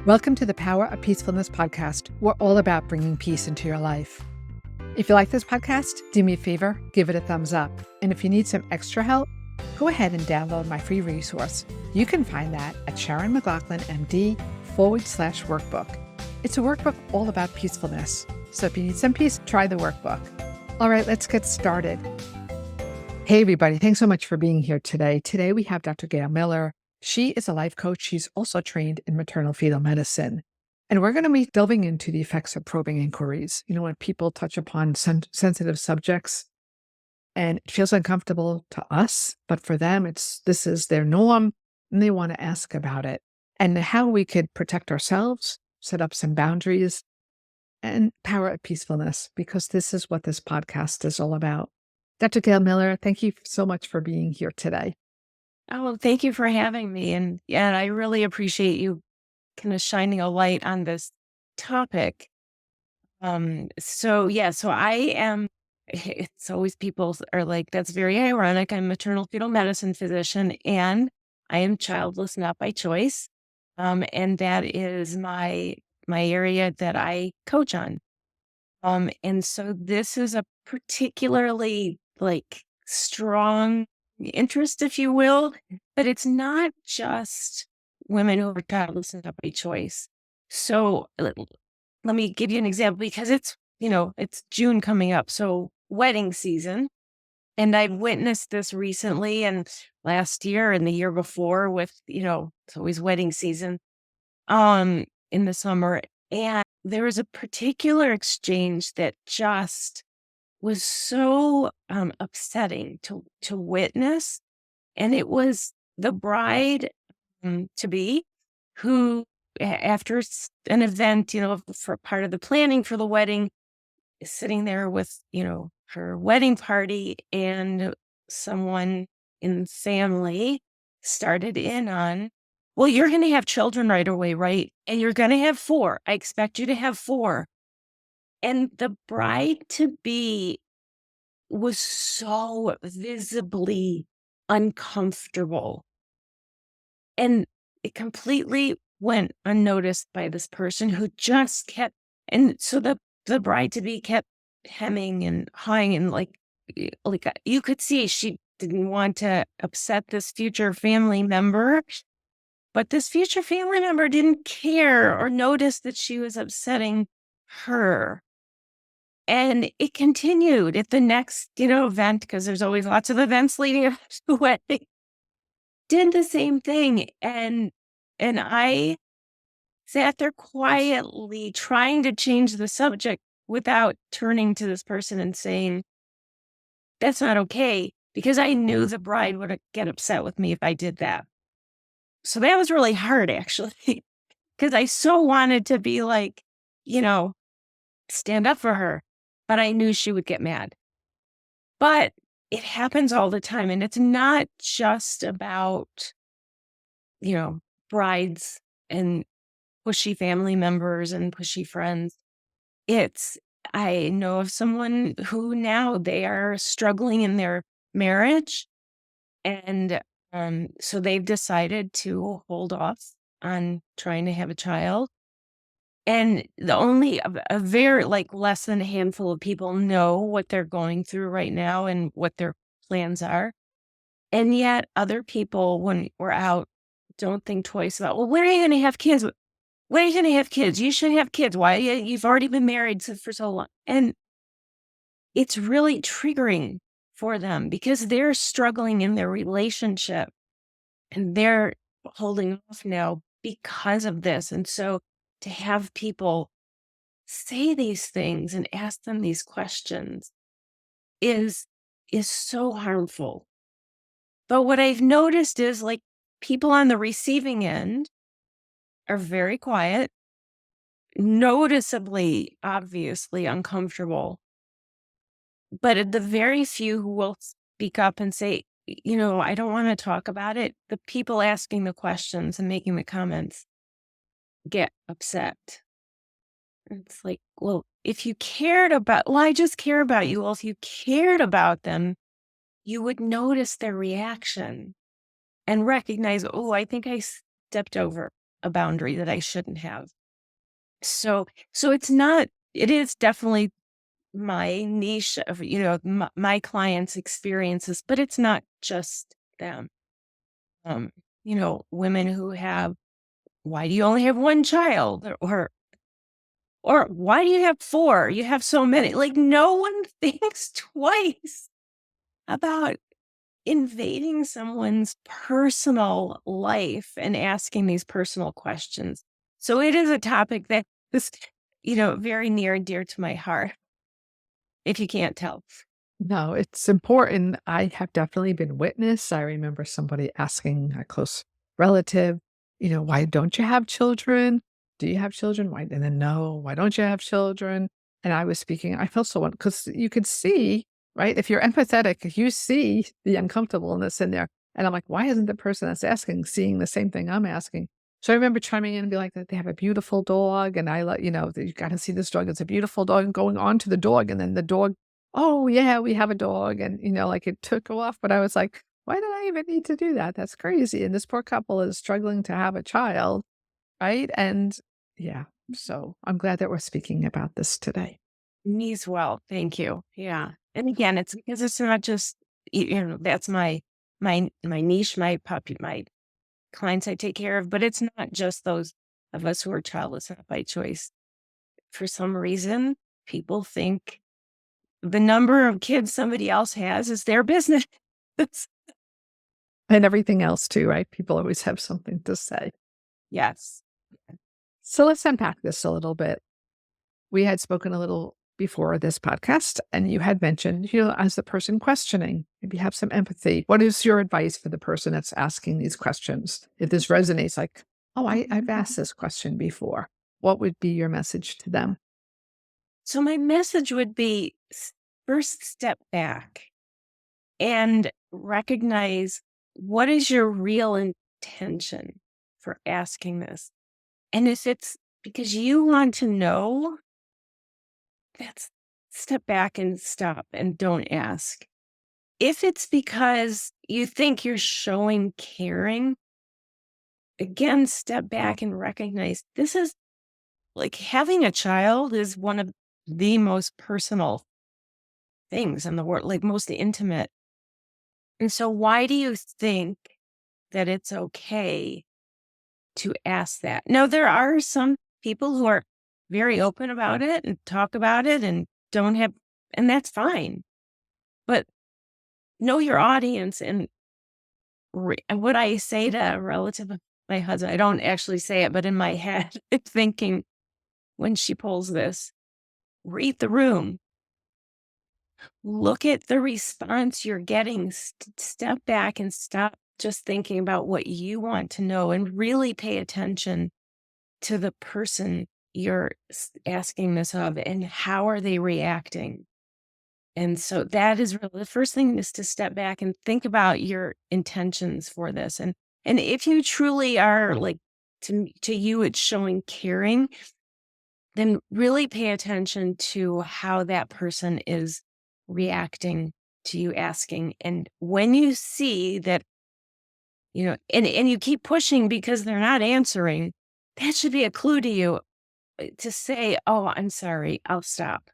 Welcome to the Power of Peacefulness podcast. We're all about bringing peace into your life. If you like this podcast, do me a favor, give it a thumbs up. And if you need some extra help, go ahead and download my free resource. You can find that at Sharon McLaughlin, MD/workbook. It's a workbook all about peacefulness. So if you need some peace, try the workbook. All right, let's get started. Hey, everybody. Thanks so much for being here today. Today, we have Dr. Gail Miller. She is a life coach. She's also trained in maternal-fetal medicine. And we're going to be delving into the effects of probing inquiries. You know, when people touch upon sensitive subjects and it feels uncomfortable to us, but for them, this is their norm and they want to ask about it and how we could protect ourselves, set up some boundaries, and power of peacefulness, because this is what this podcast is all about. Dr. Gail Miller, thank you so much for being here today. Oh, thank you for having me. And I really appreciate you kind of shining a light on this topic. So I am, it's always people are like, that's very ironic. I'm a maternal-fetal medicine physician and I am childless, not by choice. And that is my area that I coach on. And so this is a particularly strong interest, if you will, but it's not just women who are childless and not by choice. So let me give you an example, because it's June coming up. So wedding season. And I've witnessed this recently and last year and the year before with, it's always wedding season, in the summer. And there was a particular exchange that just was so upsetting to witness. And it was the bride to be who, after an event, for part of the planning for the wedding, is sitting there with, her wedding party, and someone in the family started in on, well, you're going to have children right away, right? And you're going to have 4. I expect you to have 4. And the bride to be was so visibly uncomfortable. And it completely went unnoticed by this person who just kept, and so the bride to be kept hemming and hawing, and like you could see she didn't want to upset this future family member. But this future family member didn't care or notice that she was upsetting her. And it continued at the next, event, because there's always lots of events leading up to the wedding. Did the same thing. And I sat there quietly trying to change the subject without turning to this person and saying, that's not okay, because I knew the bride would get upset with me if I did that. So that was really hard, actually, because I so wanted to be like, stand up for her, but I knew she would get mad. But it happens all the time. And it's not just about, brides and pushy family members and pushy friends. I know of someone who now they are struggling in their marriage. And so they've decided to hold off on trying to have a child. And a very less than a handful of people know what they're going through right now and what their plans are. And yet other people, when we're out, don't think twice about, well, when are you going to have kids? When are you going to have kids? You should have kids. Why? You've already been married for so long. And it's really triggering for them because they're struggling in their relationship and they're holding off now because of this. And so to have people say these things and ask them these questions is so harmful. But what I've noticed is people on the receiving end are very quiet, noticeably, obviously uncomfortable. But at the very few who will speak up and say, I don't want to talk about it, the people asking the questions and making the comments get upset. It's like, well, if you cared about, well, I just care about you. Well, if you cared about them, you would notice their reaction and recognize, oh, I think I stepped over a boundary that I shouldn't have. So it is definitely my niche of, my clients' experiences, but it's not just them. Um, Women who have, why do you only have one child? Or why do you have four? You have so many. Like, no one thinks twice about invading someone's personal life and asking these personal questions. So it is a topic that is, very near and dear to my heart, if you can't tell. No, it's important. I have definitely been witness. I remember somebody asking a close relative, "Why don't you have children? Do you have children?" Why? And then, "No, why don't you have children?" And I was speaking, I felt so, because you could see, right? If you're empathetic, you see the uncomfortableness in there. And I'm like, why isn't the person that's asking seeing the same thing I'm asking? So I remember chiming in and be like, that they have a beautiful dog. And I let, you got to see this dog. It's a beautiful dog, and going on to the dog. And then the dog, "Oh, yeah, we have a dog." And, like, it took off, but I was like, why did I even need to do that? That's crazy. And this poor couple is struggling to have a child, right? And yeah, so I'm glad that we're speaking about this today. Me as well. Thank you. Yeah. And again, it's because it's not just, that's my niche, my clients I take care of, but it's not just those of us who are childless not by choice. For some reason, people think the number of kids somebody else has is their business. And everything else too, right? People always have something to say. Yes. So let's unpack this a little bit. We had spoken a little before this podcast, and you had mentioned, as the person questioning, maybe have some empathy. What is your advice for the person that's asking these questions? If this resonates, like, oh, I've asked this question before, what would be your message to them? So my message would be, first step back and recognize, what is your real intention for asking this? And if it's because you want to know, that's step back and stop and don't ask. If it's because you think you're showing caring, again, step back and recognize, this is like, having a child is one of the most personal things in the world, like most intimate. And so why do you think that it's okay to ask that? Now, there are some people who are very open about it and talk about it and don't have, and that's fine. But know your audience. And what I say to a relative of my husband, I don't actually say it, but in my head, I'm thinking, when she pulls this, read the room, look at the response you're getting, step back and stop just thinking about what you want to know, and really pay attention to the person you're asking this of and how are they reacting. And so that is really the first thing, is to step back and think about your intentions for this. And if you truly are, like, to you, it's showing caring, then really pay attention to how that person is reacting to you asking. And when you see that, and you keep pushing because they're not answering, that should be a clue to you, to say, "Oh, I'm sorry, I'll stop."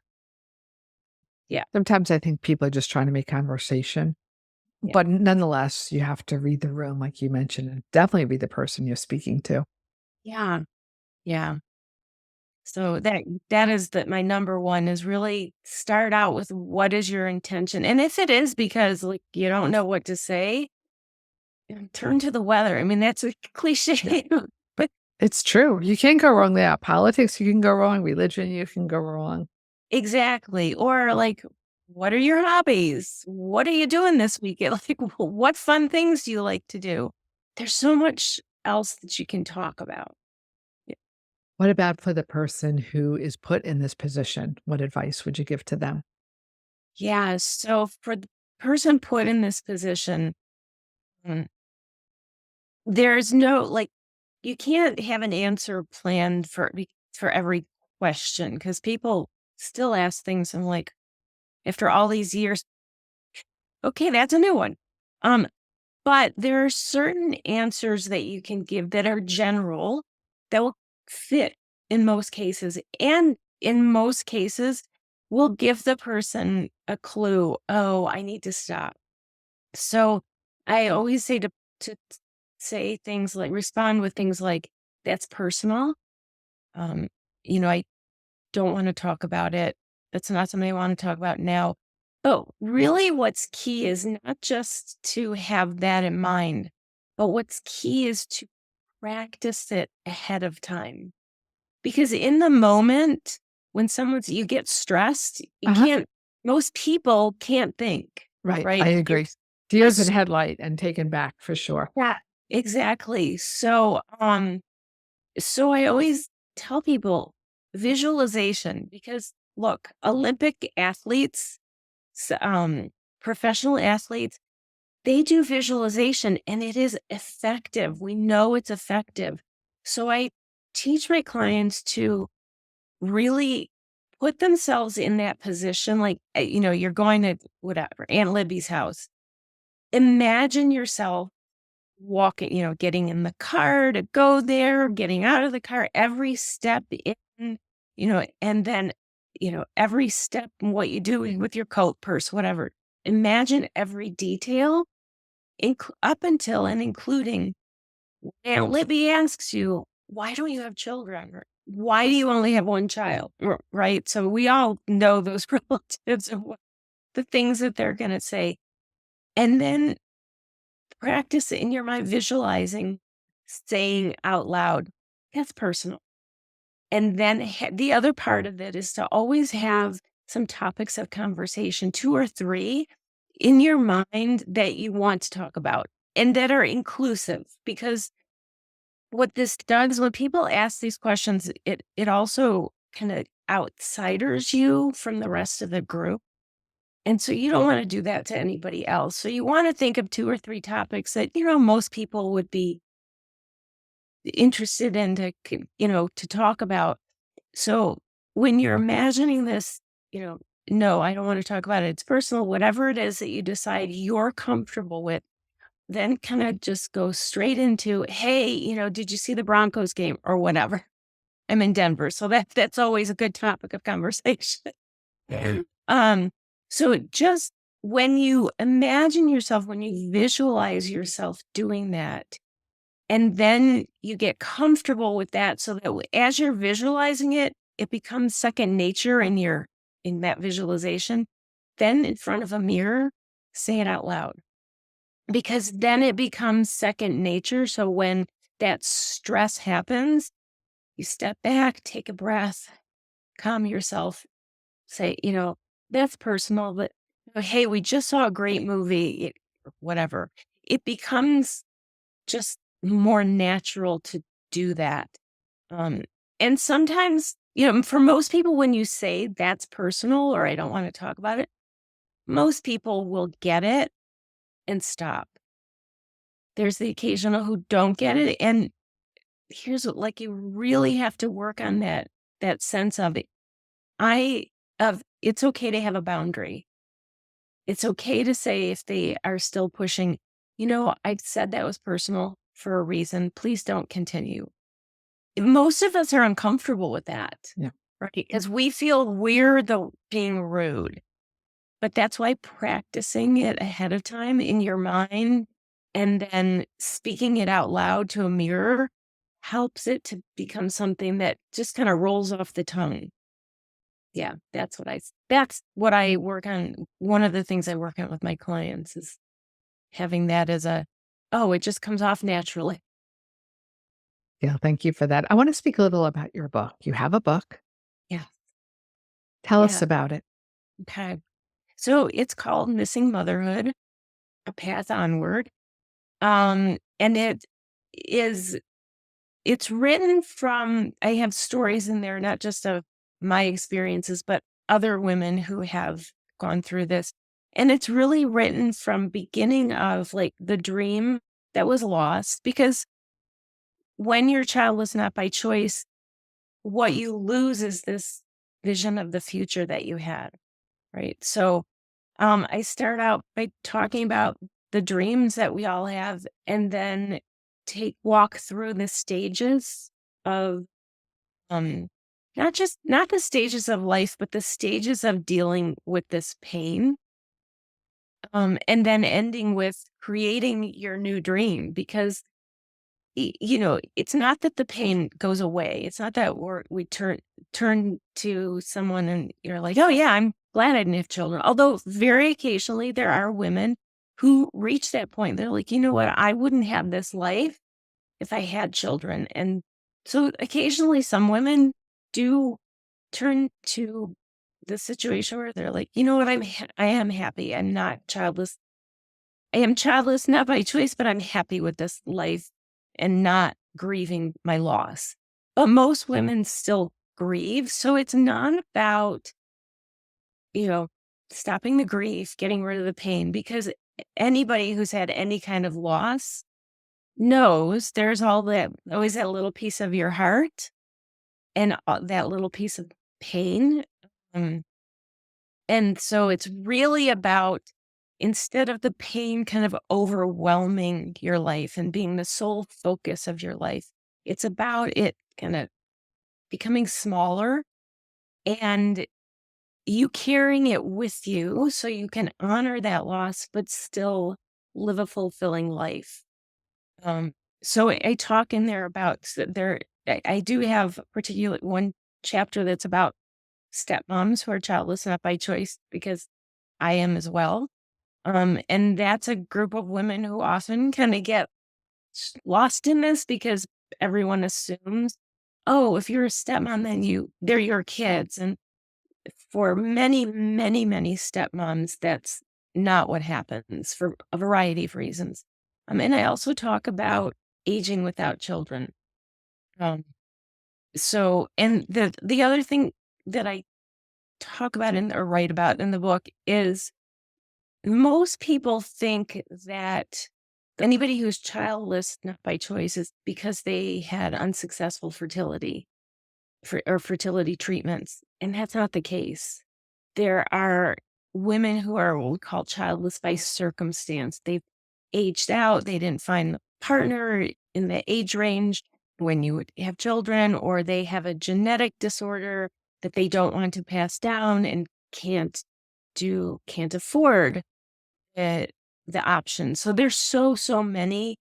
Yeah. Sometimes I think people are just trying to make conversation, Yeah. but nonetheless, you have to read the room, like you mentioned, and definitely read the person you're speaking to. Yeah. Yeah. So that is my number one, is really start out with, what is your intention? And if it is because, like, you don't know what to say, turn to the weather. I mean, that's a cliche, but It's true. You can't go wrong there. Politics, you can go wrong. Religion, you can go wrong. exactly. Or, like, what are your hobbies? What are you doing this weekend? Like, what fun things do you like to do? There's so much else that you can talk about. Y- What about for the person who is put in this position? What advice would you give to them? Yeah. So for the person put in this position, mm, there's no, like, you can't have an answer planned for every question, because people still ask things. And, like, after all these years, okay, that's a new one. Um, but there are certain answers that you can give that are general, that will fit in most cases. And in most cases, will give the person a clue. Oh, I need to stop. So I always say to say things like, respond with things like, that's personal. Um, I don't want to talk about it. That's not something I want to talk about now. But really, what's key is not just to have that in mind, but what's key is to practice it ahead of time. Because in the moment, when you get stressed, Uh-huh. most people can't think, Right. I right? agree. Deers in headlight and taken back for sure. Yeah, exactly. So I always tell people visualization because look, Olympic athletes, professional athletes, they do visualization and it is effective. We know it's effective. So I teach my clients to really put themselves in that position. Like, you're going to whatever, Aunt Libby's house. Imagine yourself walking, getting in the car to go there, getting out of the car, every step in, and then, every step in what you do with your coat, purse, whatever. Imagine every detail up until and including Aunt Libby asks you, why don't you have children? Or why do you only have one child? Right. So we all know those relatives and the things that they're going to say. And then practice it in your mind, visualizing, saying out loud, that's personal. And then the other part of it is to always have some topics of conversation, 2 or 3 in your mind that you want to talk about and that are inclusive. Because what this does, when people ask these questions, it also kind of outsiders you from the rest of the group. And so you don't want to do that to anybody else. So you want to think of 2 or 3 topics that, most people would be interested in to talk about. So when you're imagining this, no, I don't want to talk about it. It's personal, whatever it is that you decide you're comfortable with, then kind of just go straight into, hey, did you see the Broncos game or whatever? I'm in Denver. So that's always a good topic of conversation. Yeah. So just when you imagine yourself, when you visualize yourself doing that, and then you get comfortable with that so that as you're visualizing it, it becomes second nature in that visualization. Then in front of a mirror, say it out loud because then it becomes second nature. So when that stress happens, you step back, take a breath, calm yourself, say, that's personal, but hey, we just saw a great movie, whatever. It becomes just more natural to do that. Um, and sometimes, for most people, when you say that's personal or I don't want to talk about it, most people will get it and stop. There's the occasional who don't get it. And here's what, like, you really have to work on that sense of it. It's okay to have a boundary. It's okay to say if they are still pushing, I said that was personal for a reason. Please don't continue. Most of us are uncomfortable with that. Yeah. Right. Because we feel we're being rude. But that's why practicing it ahead of time in your mind and then speaking it out loud to a mirror helps it to become something that just kind of rolls off the tongue. Yeah, that's what I work on. One of the things I work on with my clients is having that as it just comes off naturally. Yeah. Thank you for that. I want to speak a little about your book. You have a book. Yeah. Tell us Yeah. about it. Okay. So it's called Missing Motherhood, A Path Onward. And it's written from, I have stories in there, not just of my experiences, but other women who have gone through this. And it's really written from beginning of like the dream that was lost, because when you're childless, not by choice, what you lose is this vision of the future that you had. Right. So I start out by talking about the dreams that we all have and then walk through the stages of um not the stages of life, but the stages of dealing with this pain. And then ending with creating your new dream because it's not that the pain goes away. It's not that we turn to someone and you're like, oh yeah, I'm glad I didn't have children. Although very occasionally there are women who reach that point. They're like, you know what, I wouldn't have this life if I had children. And so occasionally some women do turn to the situation where they're like, you know what, I am happy. I'm not childless. I am childless, not by choice, but I'm happy with this life and not grieving my loss. But most women still grieve. So it's not about, you know, stopping the grief, getting rid of the pain, because anybody who's had any kind of loss knows there's always that little piece of your heart and that little piece of pain. Um, and so it's really about instead of the pain kind of overwhelming your life and being the sole focus of your life, it's about it kind of becoming smaller and you carrying it with you so you can honor that loss, but still live a fulfilling life. Um, so I talk in there about I do have particular one chapter that's about stepmoms who are childless, not by choice, because I am as well. And that's a group of women who often kind of get lost in this because everyone assumes, oh, if you're a stepmom, then they're your kids. And for many, many, many stepmoms, that's not what happens for a variety of reasons. And I also talk about aging without children. Um, and the other thing that I talk about or write about in the book is most people think that anybody who's childless, not by choice, is because they had unsuccessful fertility or fertility treatments. And that's not the case. There are women who are what we call childless by circumstance. They've aged out, they didn't find a partner in the age range when you would have children, or they have a genetic disorder that they don't want to pass down and can't afford the option. So there's so many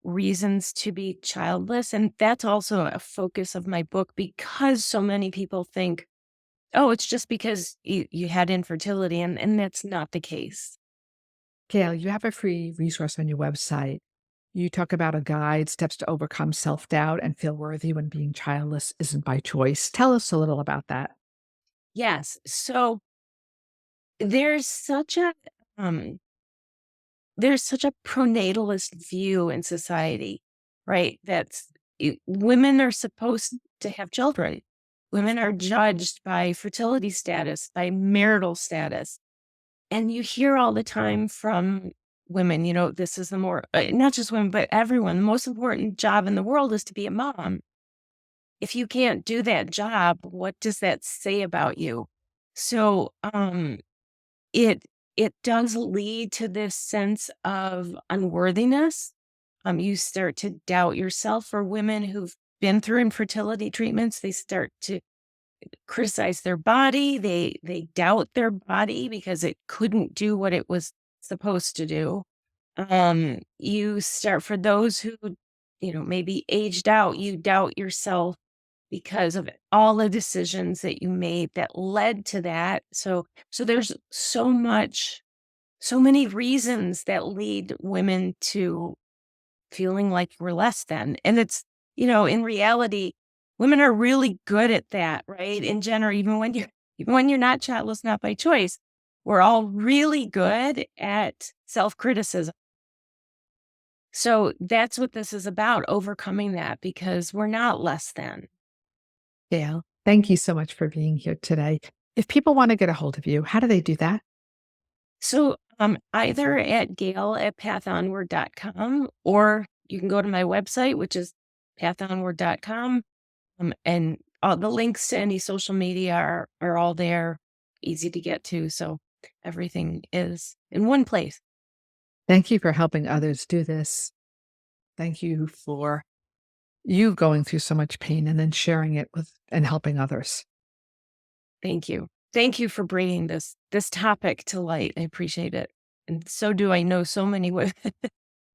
reasons to be childless. And that's also a focus of my book because so many people think, oh, it's just because you had infertility. And that's not the case. Gail, you have a free resource on your website. You talk about a guide, steps to overcome self doubt and feel worthy when being childless isn't by choice. Tell us a little about that. Yes. So there's such a um there's such a pronatalist view in society, right? Women are supposed to have children. Women are judged by fertility status, by marital status. And you hear all the time from women, this is not just women, but everyone, the most important job in the world is to be a mom. If you can't do that job, what does that say about you? So, it it does lead to this sense of unworthiness. You start to doubt yourself. For women who've been through infertility treatments, they start to criticize their body. They doubt their body because it couldn't do what it was supposed to do. You start for those who, maybe aged out, you doubt yourself because of all the decisions that you made that led to that. So there's so many reasons that lead women to feeling like we're less than. And it's, in reality, women are really good at that, right? In general, even when you're not childless, not by choice, we're all really good at self-criticism. So that's what this is about, overcoming that because we're not less than. Gail, thank you so much for being here today. If people want to get a hold of you, how do they do that? So either at gail@pathonward.com or you can go to my website, which is pathonward.com. And all the links to any social media are all there, easy to get to. So everything is in one place. Thank you for helping others do this. Thank you for you going through so much pain and then sharing it with and helping others. Thank you. Thank you for bringing this topic to light. I appreciate it. And so do I know so many women.